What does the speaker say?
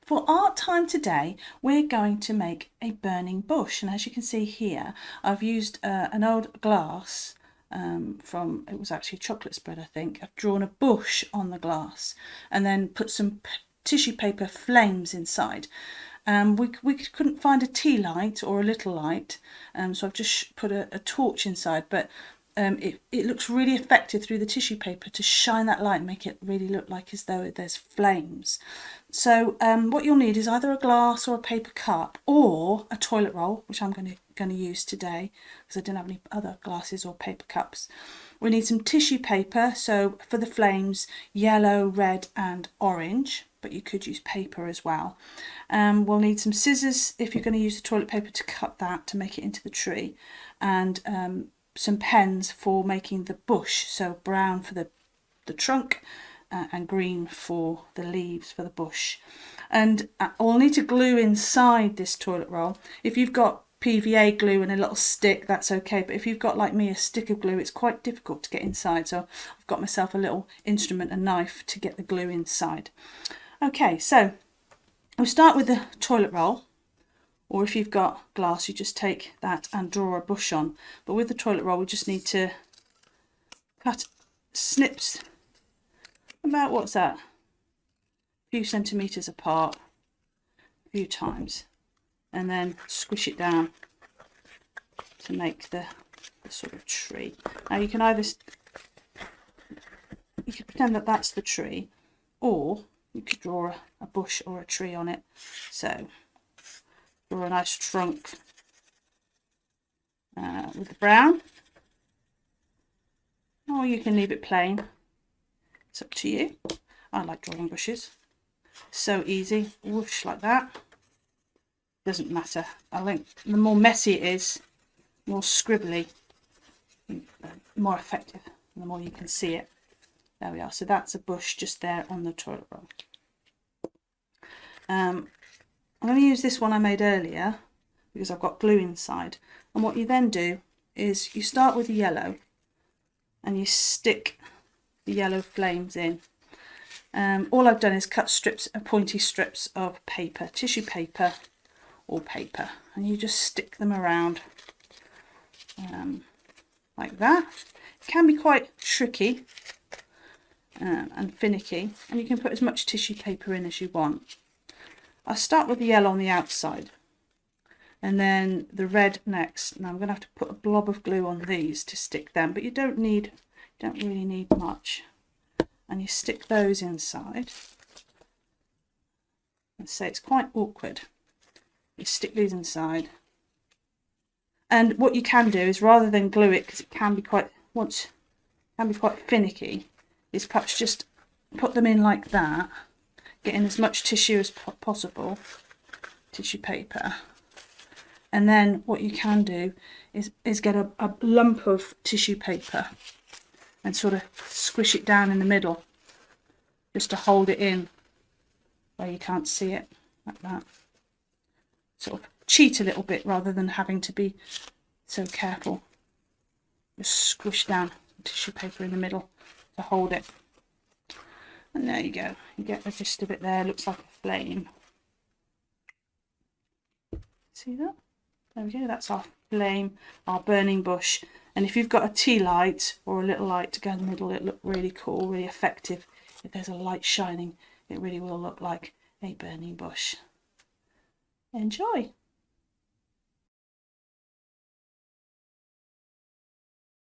For art time today, we're going to make a burning bush, and as you can see here, I've used an old glass from, it was actually chocolate spread I think. I've drawn a bush on the glass and then put some tissue paper flames inside. We couldn't find a tea light or a little light, so I've just put a torch inside, but it looks really effective through the tissue paper to shine that light and make it really look like as though there's flames. So what you'll need is either a glass or a paper cup or a toilet roll, which I'm going to use today because I didn't have any other glasses or paper cups. We need some tissue paper, so for the flames, yellow, red and orange, but you could use paper as well. We'll need some scissors if you're going to use the toilet paper to cut that to make it into the tree, and some pens for making the bush, so brown for the trunk and green for the leaves for the bush. And I'll need to glue inside this toilet roll. If you've got PVA glue and a little stick, that's okay, but if you've got, like me, a stick of glue, it's quite difficult to get inside, so I've got myself a little instrument, a knife, to get the glue inside. Okay, so we'll start with the toilet roll, or if you've got glass, you just take that and draw a bush on. But with the toilet roll, we just need to cut snips about, what's that, a few centimetres apart, a few times, and then squish it down to make the sort of tree. Now you can either, you can pretend that that's the tree, or you could draw a bush or a tree on it. So draw a nice trunk with the brown, or you can leave it plain. It's up to you. I like drawing bushes. So easy, whoosh like that. Doesn't matter. I think the more messy it is, more scribbly, more effective, and the more you can see it. There we are. So that's a bush just there on the toilet roll. I'm going to use this one I made earlier because I've got glue inside. And what you then do is you start with the yellow and you stick the yellow flames in. All I've done is cut strips, pointy strips of paper, tissue paper or paper, and you just stick them around like that. It can be quite tricky and finicky, and you can put as much tissue paper in as you want. I'll start with the yellow on the outside and then the red next. Now I'm going to have to put a blob of glue on these to stick them, but you don't really need much. And you stick those inside. Let's say it's quite awkward. You stick these inside. And what you can do is, rather than glue it, because it can be quite finicky, is perhaps just put them in like that, getting as much tissue as possible, tissue paper. And then what you can do is get a lump of tissue paper and sort of squish it down in the middle, just to hold it in where you can't see it, like that. Sort of cheat a little bit rather than having to be so careful. Just squish down the tissue paper in the middle to hold it. And there you go. You get the gist of it there. Looks like a flame. See that? There we go. That's our flame, our burning bush. And if you've got a tea light or a little light to go in the middle, it'll look really cool, really effective. If there's a light shining, it really will look like a burning bush. Enjoy!